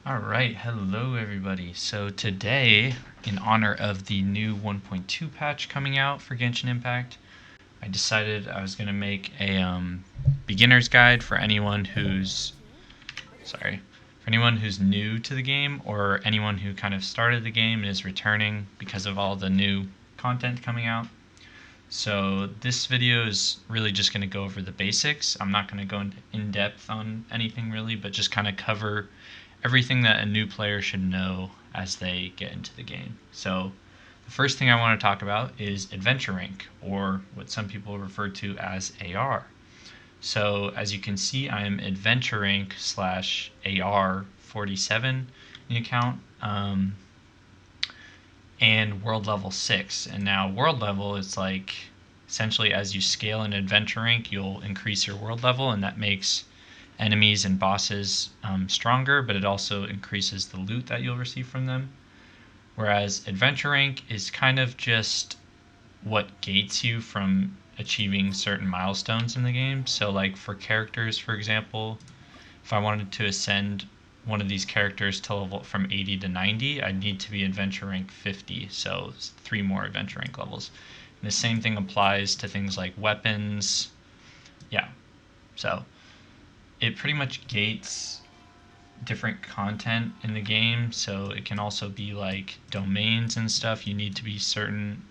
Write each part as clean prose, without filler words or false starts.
Alright, hello everybody. So today, in honor of the new 1.2 patch coming out for Genshin Impact, I decided I was going to make a beginner's guide for anyone who's new to the game, or anyone who kind of started the game and is returning because of all the new content coming out. So this video is really just going to go over the basics. I'm not going to go in depth on anything really, but just kind of cover everything that a new player should know as they get into the game. So the first thing I want to talk about is Adventure Rank, or what some people refer to as AR. So as you can see, I am Adventure Rank / AR 47 in the account, and World Level 6. And now World Level is like, essentially as you scale in Adventure Rank, you'll increase your world level, and that makes enemies and bosses stronger, but it also increases the loot that you'll receive from them. Whereas Adventure Rank is kind of just what gates you from achieving certain milestones in the game. So like for characters, for example, if I wanted to ascend one of these characters to level from 80 to 90, I'd need to be Adventure Rank 50, so 3 more Adventure Rank levels. And the same thing applies to things like weapons. Yeah, so it pretty much gates different content in the game, so it can also be like domains and stuff. You need to be certain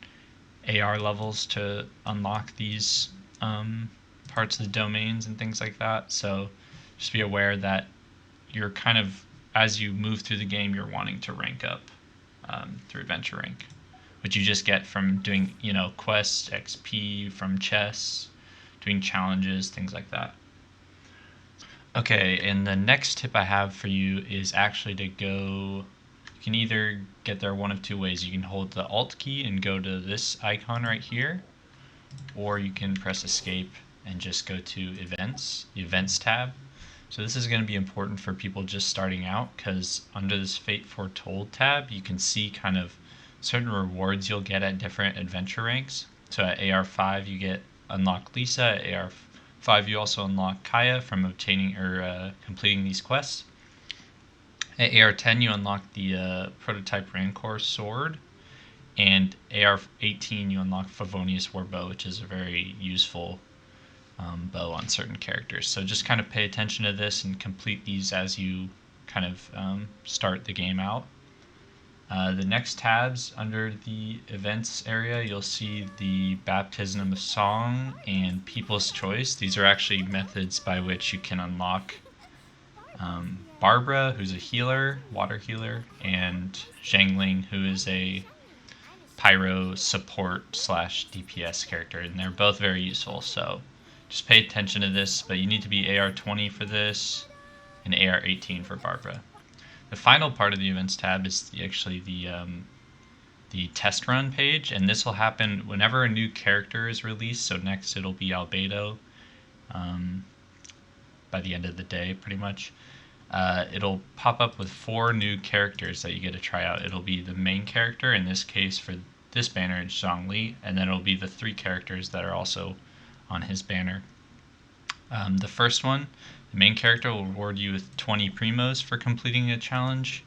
AR levels to unlock these parts of the domains and things like that. So just be aware that you're kind of, as you move through the game, you're wanting to rank up through Adventure Rank, which you just get from doing, quests, XP from chests, doing challenges, things like that. Okay, and the next tip I have for you is actually to go. You can either get there one of two ways. You can hold the Alt key and go to this icon right here, or you can press Escape and just go to Events, the Events tab. So this is going to be important for people just starting out, because under this Fate Foretold tab, you can see kind of certain rewards you'll get at different adventure ranks. So at AR5 you get unlock Lisa. At AR5 you also unlock Kaya from obtaining or completing these quests. At AR10 you unlock the prototype Rancor sword, and AR18 you unlock Favonius Warbow, which is a very useful bow on certain characters. So just kind of pay attention to this and complete these as you kind of start the game out. The next tabs under the events area, you'll see the Baptism of Song and People's Choice. These are actually methods by which you can unlock Barbara, who's a healer, water healer, and Zhangling, who is a pyro support / DPS character, and they're both very useful. So just pay attention to this, but you need to be AR20 for this and AR18 for Barbara. The final part of the events tab is actually the test run page, and this will happen whenever a new character is released. So next it'll be Albedo by the end of the day, pretty much. It'll pop up with 4 new characters that you get to try out. It'll be the main character, in this case for this banner it's Zhongli, and then it'll be the 3 characters that are also on his banner. The first one, the main character, will reward you with 20 primos for completing a challenge,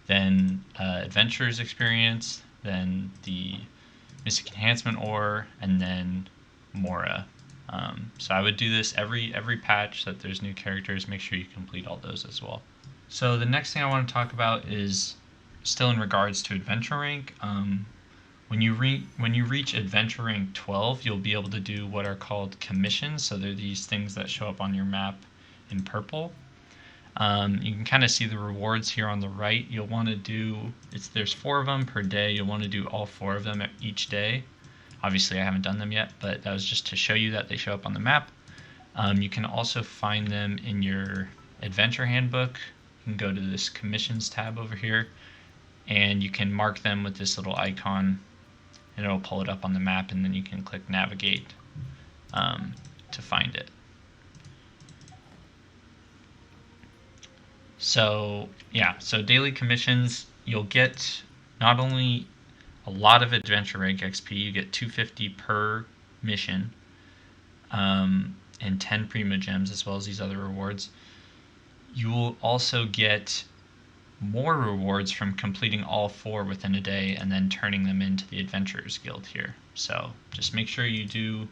then adventurers experience, then the mystic enhancement ore, and then Mora. So I would do this every patch that there's new characters. Make sure you complete all those as well. So the next thing I want to talk about is still in regards to adventure rank. When you reach Adventure Rank 12, you'll be able to do what are called commissions. So they're these things that show up on your map in purple. You can kind of see the rewards here on the right. You'll want to do, there's 4 of them per day. You'll want to do all 4 of them each day. Obviously I haven't done them yet, but that was just to show you that they show up on the map. You can also find them in your adventure handbook. You can go to this commissions tab over here, and you can mark them with this little icon, and it'll pull it up on the map, and then you can click navigate to find it. So yeah, so daily commissions, you'll get not only a lot of adventure rank XP, you get 250 per mission, and 10 Primogems, as well as these other rewards. You will also get more rewards from completing all 4 within a day and then turning them into the Adventurers Guild here. So just make sure you do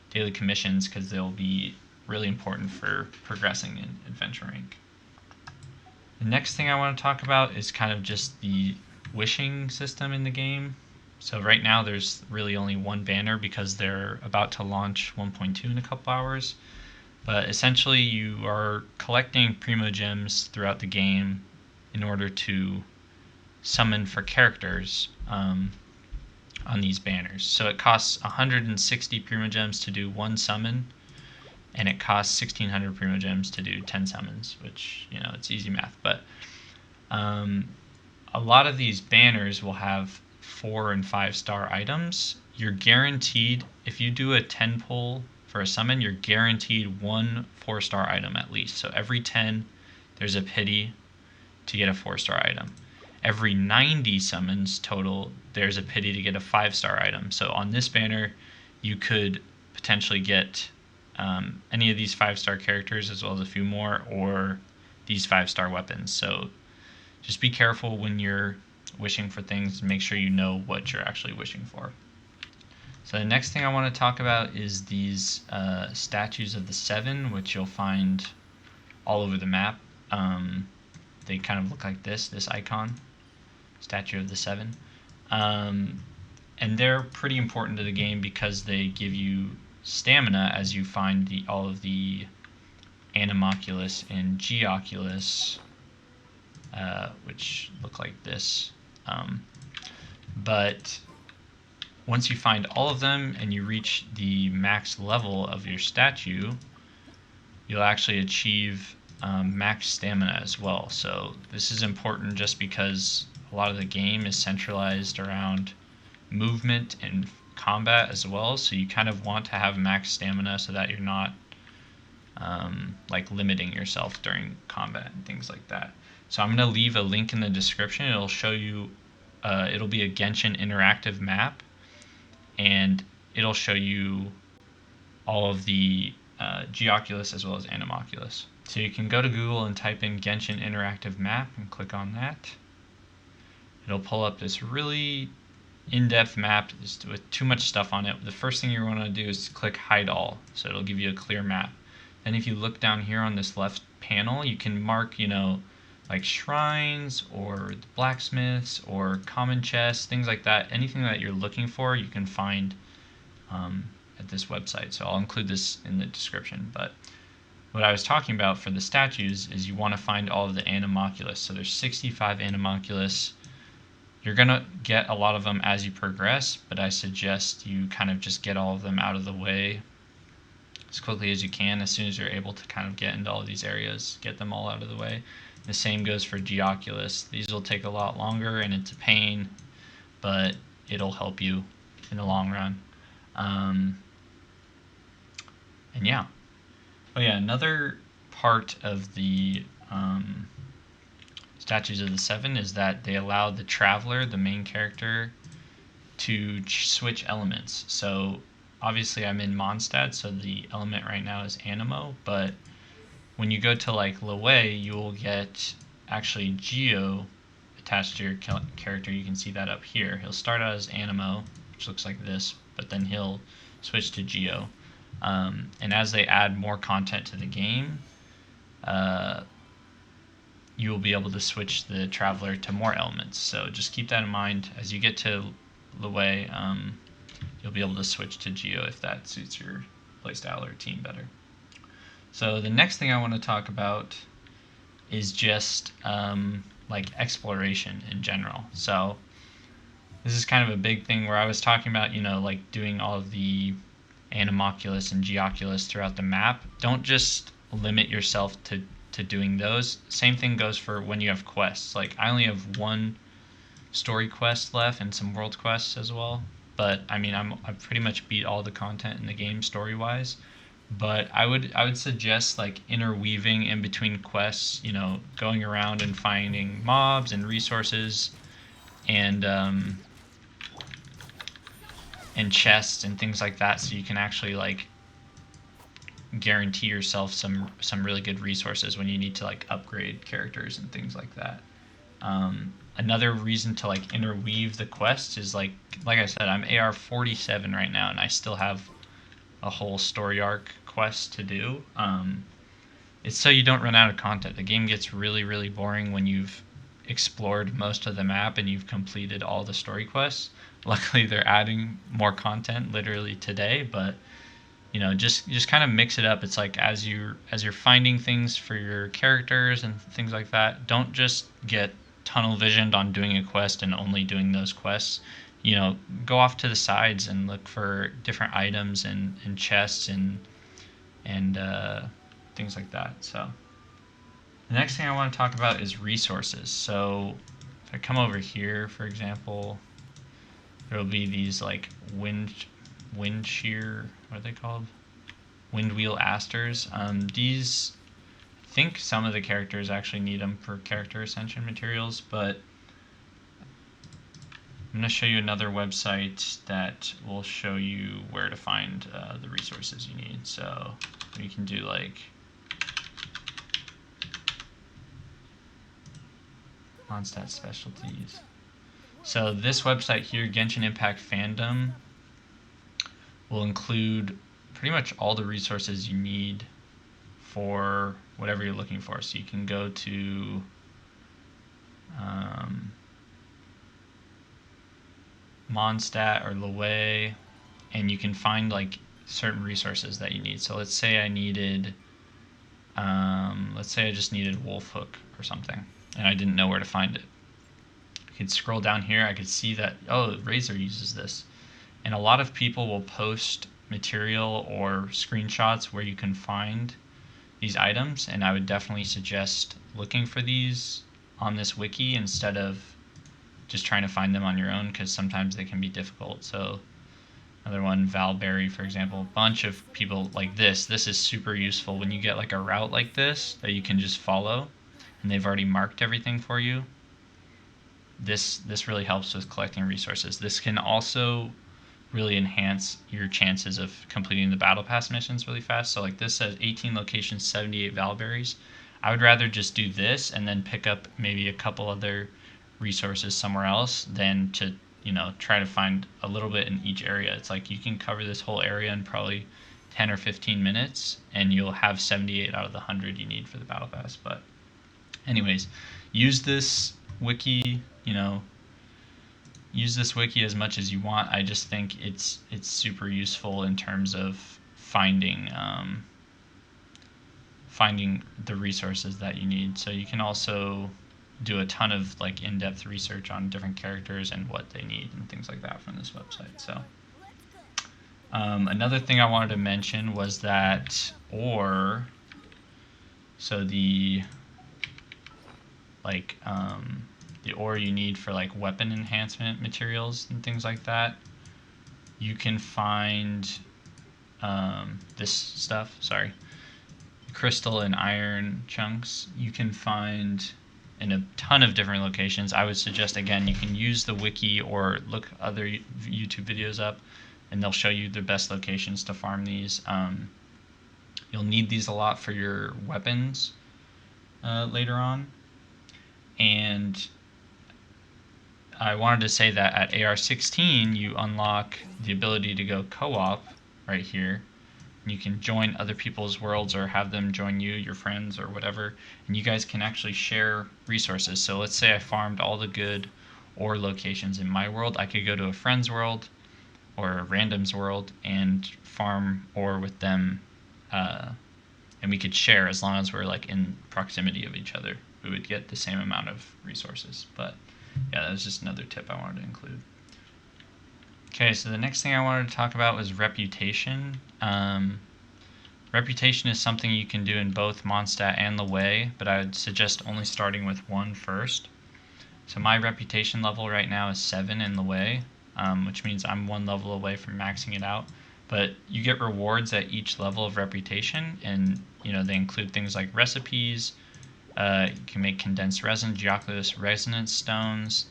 daily commissions because they'll be really important for progressing in Adventure Rank. The next thing I want to talk about is kind of just the wishing system in the game. So right now there's really only one banner because they're about to launch 1.2 in a couple hours. But essentially you are collecting Primogems throughout the game in order to summon for characters on these banners. So it costs 160 Primogems to do 1 summon, and it costs 1600 Primogems to do 10 summons, which, you know, it's easy math. But a lot of these banners will have 4 and 5 star items. You're guaranteed, if you do a 10 pull for a summon, you're guaranteed 1 4-star item at least. So every 10, there's a pity to get a 4-star item. Every 90 summons total, there's a pity to get a 5-star item. So on this banner, you could potentially get any of these 5-star characters as well as a few more, or these 5-star weapons. So just be careful when you're wishing for things and make sure you know what you're actually wishing for. So the next thing I want to talk about is these statues of the 7, which you'll find all over the map. They kind of look like this icon, statue of the 7. And they're pretty important to the game because they give you stamina as you find all of the Anemoculus and Geoculus, which look like this. But once you find all of them and you reach the max level of your statue, you'll actually achieve max stamina as well. So this is important just because a lot of the game is centralized around movement and combat as well. So you kind of want to have max stamina so that you're not like limiting yourself during combat and things like that. So I'm going to leave a link in the description. It'll show you, it'll be a Genshin interactive map, and it'll show you all of the Geoculus as well as Anemoculus. So you can go to Google and type in Genshin interactive map and click on that. It'll pull up this really in-depth map with too much stuff on it. The first thing you want to do is click hide all, so it'll give you a clear map. Then if you look down here on this left panel, you can mark, you know, like shrines or blacksmiths or common chests, things like that. Anything that you're looking for, you can find at this website. So I'll include this in the description. But what I was talking about for the statues is you want to find all of the Anemoculus. So there's 65 Anemoculus. You're going to get a lot of them as you progress, but I suggest you kind of just get all of them out of the way as quickly as you can. As soon as you're able to kind of get into all of these areas, get them all out of the way. The same goes for Geoculus. These will take a lot longer and it's a pain, but it'll help you in the long run. And yeah. Oh yeah, another part of the Statues of the 7 is that they allow the Traveler, the main character, to switch elements. So obviously I'm in Monstadt, so the element right now is Anemo, but when you go to like Liyue, you will get actually Geo attached to your character. You can see that up here. He'll start out as Anemo, which looks like this, but then he'll switch to Geo. And as they add more content to the game, you will be able to switch the Traveler to more elements. So just keep that in mind. As you get to Liyue, you'll be able to switch to Geo if that suits your playstyle or team better. So the next thing I want to talk about is just like exploration in general. So this is kind of a big thing where I was talking about, you know, like doing all of the Anemoculus and Geoculus throughout the map. Don't just limit yourself to doing those. Same thing goes for when you have quests. Like I only have one story quest left and some world quests as well. But I mean, I've pretty much beat all the content in the game story-wise. But I would suggest like interweaving in between quests, you know, going around and finding mobs and resources and chests and things like that, so you can actually like guarantee yourself some really good resources when you need to like upgrade characters and things like that. Another reason to like interweave the quests is like I said, I'm AR 47 right now, and I still have a whole story arc quest to do. It's so you don't run out of content. The game gets really, really boring when you've explored most of the map and you've completed all the story quests. Luckily, they're adding more content literally today, but just kind of mix it up. It's like as you're finding things for your characters and things like that, don't just get tunnel visioned on doing a quest and only doing those quests. Go off to the sides and look for different items and chests and things like that. So the next thing I want to talk about is resources. So if I come over here, for example, there will be these like wind shear, what are they called? Wind wheel asters. These, I think some of the characters actually need them for character ascension materials, but I'm going to show you another website that will show you where to find the resources you need. So you can do like Monstadt specialties. So this website here, Genshin Impact Fandom, will include pretty much all the resources you need for whatever you're looking for. So you can go to Monstadt or Liyue, and you can find like certain resources that you need. So let's say I just needed wolf hook or something, and I didn't know where to find it. I could scroll down here. I could see that, oh, Razor uses this. And a lot of people will post material or screenshots where you can find these items, and I would definitely suggest looking for these on this wiki instead of just trying to find them on your own, because sometimes they can be difficult. So another one, Valberry, for example, a bunch of people like this. This is super useful when you get like a route like this that you can just follow, and they've already marked everything for you. This really helps with collecting resources. This can also really enhance your chances of completing the battle pass missions really fast. So like this says 18 locations, 78 Valberries. I would rather just do this and then pick up maybe a couple other resources somewhere else than to try to find a little bit in each area. It's like you can cover this whole area in probably 10 or 15 minutes, and you'll have 78 out of the 100 you need for the battle pass. But anyways, use this wiki, use this wiki as much as you want. I just think it's super useful in terms of finding the resources that you need. So you can also do a ton of like in-depth research on different characters and what they need and things like that from this website. So another thing I wanted to mention was that the ore you need for like weapon enhancement materials and things like that, you can find this stuff, crystal and iron chunks, you can find in a ton of different locations. I would suggest, again, you can use the wiki or look other YouTube videos up, and they'll show you the best locations to farm these. You'll need these a lot for your weapons later on. And I wanted to say that at AR 16, you unlock the ability to go co-op right here. You can join other people's worlds or have them join you, your friends or whatever, and you guys can actually share resources. So let's say I farmed all the good ore locations in my world. I could go to a friend's world or a random's world and farm ore with them, and we could share as long as we're like in proximity of each other. We would get the same amount of resources. But yeah, that was just another tip I wanted to include. Okay, so the next thing I wanted to talk about was reputation. Reputation is something you can do in both Monstadt and Liyue, but I would suggest only starting with one first. So my reputation level right now is 7 in Liyue, which means I'm 1 level away from maxing it out. But you get rewards at each level of reputation, and they include things like recipes. You can make condensed resin, Geoculus resonance stones,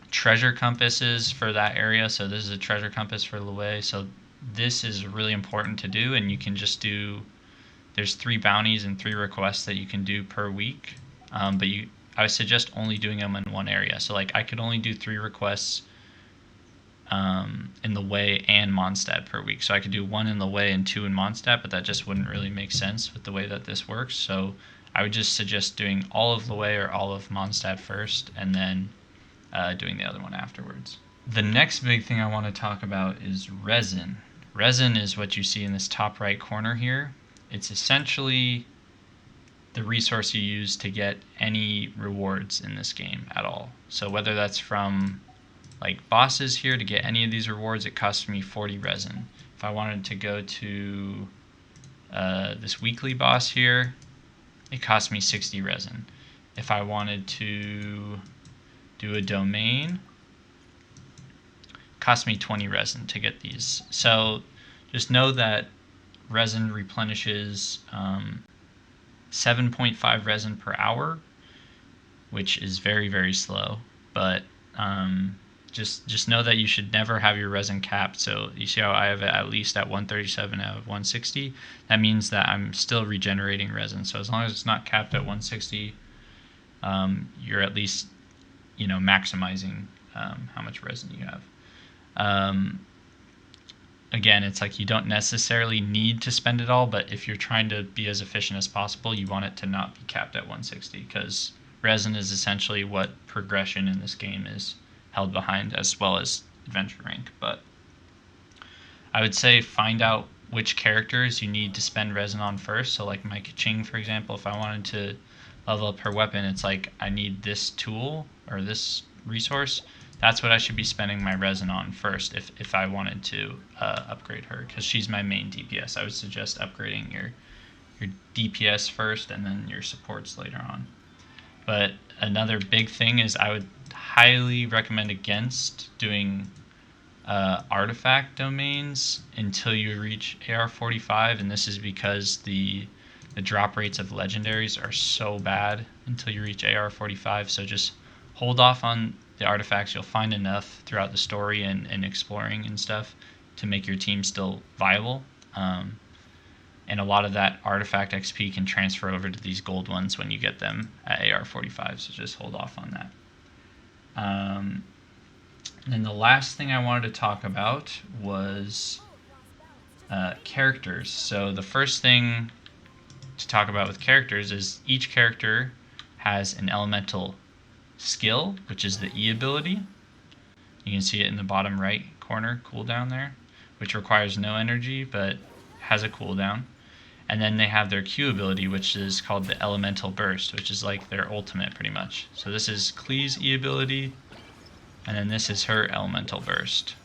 treasure compasses for that area. So this is a treasure compass for Liyue. So this is really important to do, and you can just do, there's 3 bounties and 3 requests that you can do per week. But I would suggest only doing them in one area. So like I could only do 3 requests in Liyue and Monstadt per week. So I could do 1 in Liyue and 2 in Monstadt, but that just wouldn't really make sense with the way that this works. So I would just suggest doing all of Liyue or all of Monstadt first, and then doing the other one afterwards. The next big thing I want to talk about is Resin. Resin is what you see in this top right corner here. It's essentially the resource you use to get any rewards in this game at all. So whether that's from like bosses here, to get any of these rewards, it costs me 40 resin. If I wanted to go to this weekly boss here, it costs me 60 resin. If I wanted to do a domain, it costs me 20 resin to get these. So just know that resin replenishes 7.5 resin per hour, which is very, very slow. But just know that you should never have your resin capped. So you see how I have it at least at 137 out of 160. That means that I'm still regenerating resin. So as long as it's not capped at 160, you're at least, maximizing how much resin you have. Again, it's like you don't necessarily need to spend it all, but if you're trying to be as efficient as possible, you want it to not be capped at 160, because resin is essentially what progression in this game is held behind, as well as adventure rank. But I would say find out which characters you need to spend resin on first. So like my Kaching, for example, if I wanted to level up her weapon, it's like I need this tool or this resource. That's what I should be spending my resin on first if I wanted to upgrade her, because she's my main DPS. I would suggest upgrading your DPS first and then your supports later on. But another big thing is I would highly recommend against doing artifact domains until you reach AR 45, and this is because the drop rates of legendaries are so bad until you reach AR 45. So just hold off on the artifacts. You'll find enough throughout the story and exploring and stuff to make your team still viable. And a lot of that artifact XP can transfer over to these gold ones when you get them at AR 45, so just hold off on that. And then the last thing I wanted to talk about was characters. So the first thing to talk about with characters is each character has an elemental skill, which is the E ability. You can see it in the bottom right corner, cooldown there, which requires no energy but has a cooldown. And then they have their Q ability, which is called the Elemental Burst, which is like their ultimate pretty much. So this is Klee's E ability, and then this is her Elemental Burst.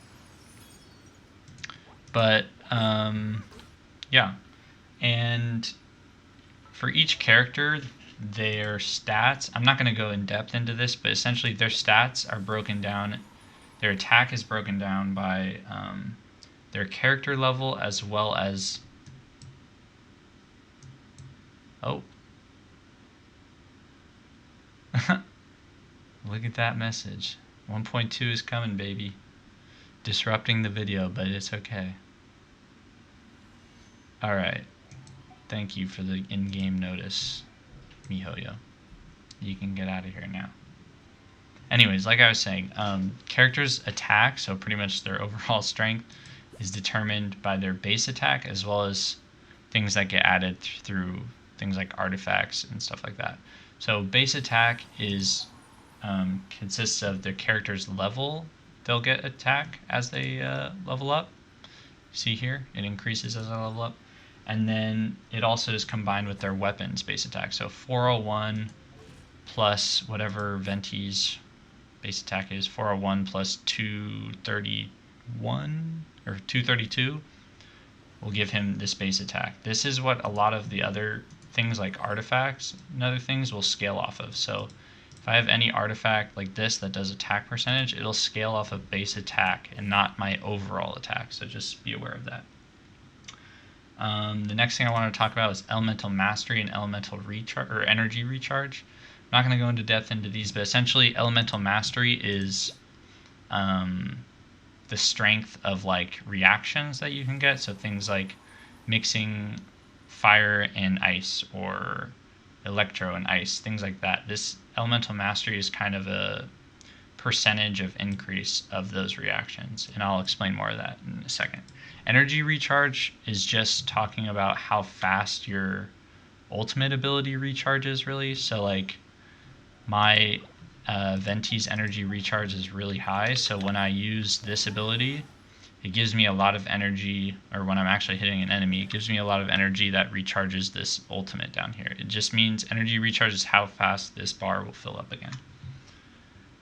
But yeah, and for each character, their stats, I'm not going to go in depth into this, but essentially their stats are broken down. Their attack is broken down by their character level, as well as look at that message. 1.2 is coming, baby. Disrupting the video, but it's okay. Alright. Thank you for the in-game notice, MiHoYo. You can get out of here now. Anyways, like I was saying, characters' attack, so pretty much their overall strength, is determined by their base attack, as well as things that get added through things like artifacts and stuff like that. So base attack is consists of their character's level. They'll get attack as they level up. See here, it increases as they level up. And then it also is combined with their weapons base attack. So 401 plus whatever Venti's base attack is, 401 plus 231 or 232 will give him this base attack. This is what a lot of the other things like artifacts and other things will scale off of. So if I have any artifact like this that does attack percentage, it'll scale off of base attack and not my overall attack. So just be aware of that. The next thing I want to talk about is elemental mastery and elemental recharge or energy recharge. I'm not going to go into depth into these, but essentially elemental mastery is the strength of like reactions that you can get. So things like mixing fire and ice, or electro and ice, things like that. This elemental mastery is kind of a percentage of increase of those reactions, and I'll explain more of that in a second. Energy recharge is just talking about how fast your ultimate ability recharges, really. So like my Venti's energy recharge is really high, so when I use this ability, it gives me a lot of energy, or when I'm actually hitting an enemy, it gives me a lot of energy that recharges this ultimate down here. It just means energy recharge is how fast this bar will fill up again.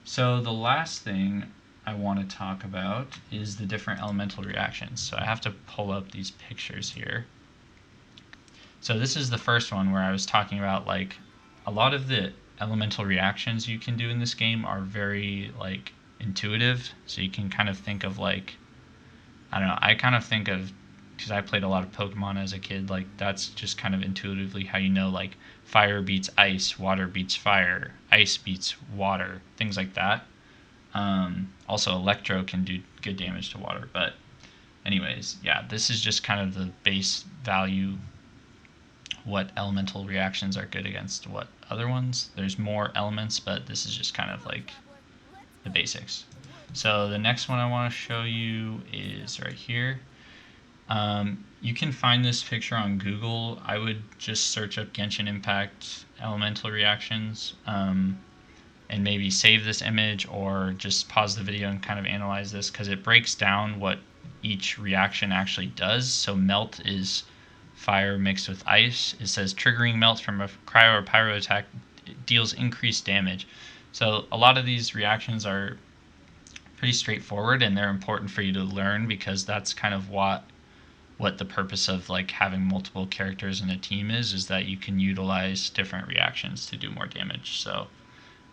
So the last thing I want to talk about is the different elemental reactions. So I have to pull up these pictures here. So this is the first one where I was talking about like a lot of the elemental reactions you can do in this game are very like intuitive. So you can kind of think of like, I don't know, I kind of think of, because I played a lot of Pokemon as a kid, like that's just kind of intuitively how you know like fire beats ice, water beats fire, ice beats water, things like that. Also electro can do good damage to water, but anyways, yeah, this is just kind of the base value, what elemental reactions are good against what other ones. There's more elements, but this is just kind of like the basics. So the next one I want to show you is right here. You can find this picture on Google. I would just search up Genshin Impact elemental reactions, and maybe save this image or just pause the video and kind of analyze this, because it breaks down what each reaction actually does. So melt is fire mixed with ice. It says triggering melt from a cryo or pyro attack deals increased damage. So a lot of these reactions are pretty straightforward, and they're important for you to learn, because that's kind of what the purpose of like having multiple characters in a team is that you can utilize different reactions to do more damage. So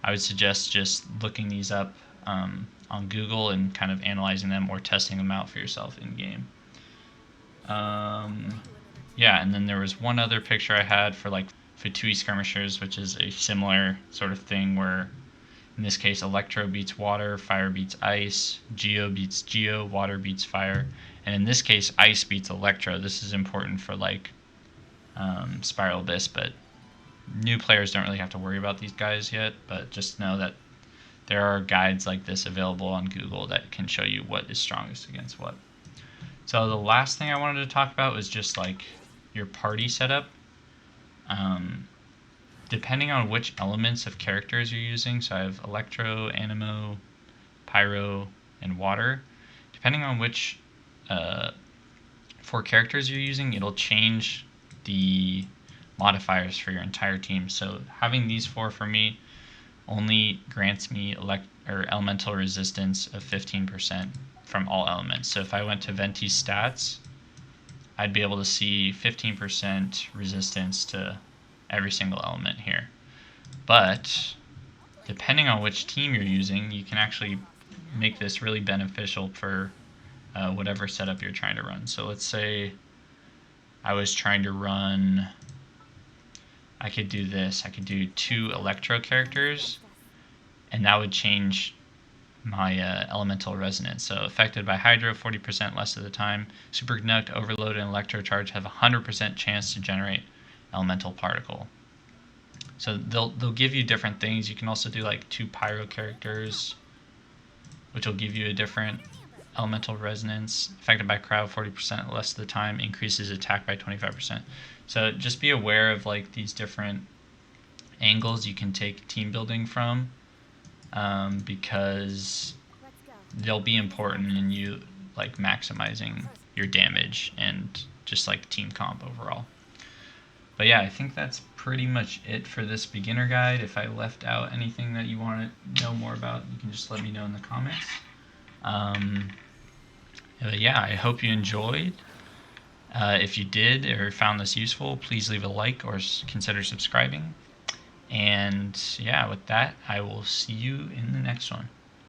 I would suggest just looking these up on Google and kind of analyzing them or testing them out for yourself in game. Yeah, and then there was one other picture I had for like Fatui skirmishers, which is a similar sort of thing where in this case electro beats water, fire beats ice, geo beats geo, water beats fire, and in this case ice beats electro. This is important for like Spiral Abyss, but new players don't really have to worry about these guys yet, but just know that there are guides like this available on Google that can show you what is strongest against what. So the last thing I wanted to talk about was just like your party setup. Depending on which elements of characters you're using, so I have Electro, Anemo, Pyro, and Water. Depending on which 4 characters you're using, it'll change the modifiers for your entire team. So having these 4 for me only grants me elemental resistance of 15% from all elements. So if I went to Venti's stats, I'd be able to see 15% resistance to every single element here. But depending on which team you're using, you can actually make this really beneficial for whatever setup you're trying to run. So let's say I was trying to run, I could do this. I could do 2 electro characters, and that would change my elemental resonance. So affected by Hydro 40% less of the time. Super Nuke, Overload, and Electro Charge have a 100% chance to generate elemental particle. So they'll give you different things. You can also do like 2 pyro characters, which will give you a different elemental resonance. Affected by crowd 40% less of the time, increases attack by 25%. So just be aware of like these different angles you can take team building from, because they'll be important in you like maximizing your damage and just like team comp overall. But yeah, I think that's pretty much it for this beginner guide. If I left out anything that you want to know more about, you can just let me know in the comments. But yeah, I hope you enjoyed. If you did or found this useful, please leave a like or consider subscribing. And yeah, with that, I will see you in the next one.